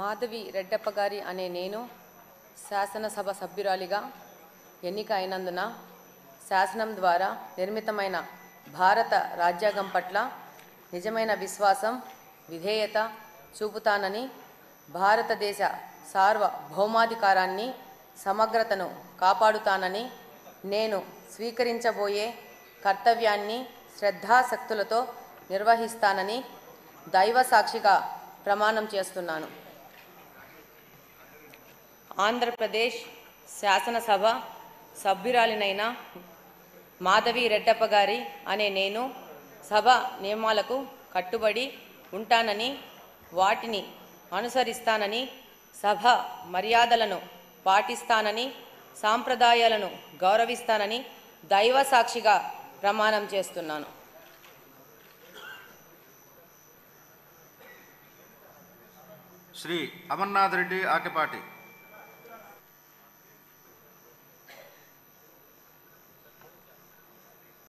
మాధవి రెడ్డప్ప గారి అనే నేను శాసనసభ సభ్యురాలిగా ఎన్నిక అయినందున శాసనం ద్వారా నిర్మితమైన భారత రాజ్యాంగం పట్ల నిజమైన విశ్వాసం, విధేయత చూపుతానని, భారతదేశ సార్వభౌమాధికారాన్ని, సమగ్రతను కాపాడుతానని, నేను స్వీకరించబోయే కర్తవ్యాన్ని శ్రద్ధాశక్తులతో నిర్వహిస్తానని దైవ సాక్షిగా ప్రమాణం చేస్తున్నాను. ఆంధ్రప్రదేశ్ శాసనసభ సభ్యురాలినైన మాధవి రెడ్డప్ప గారి అనే నేను సభ నియమాలకు కట్టుబడి ఉంటానని, వాటిని అనుసరిస్తానని, సభ మర్యాదలను పాటిస్తానని, సాంప్రదాయాలను గౌరవిస్తానని దైవ సాక్షిగా ప్రమాణం చేస్తున్నాను. శ్రీ అమర్నాథ్ రెడ్డి ఆకెపాటి.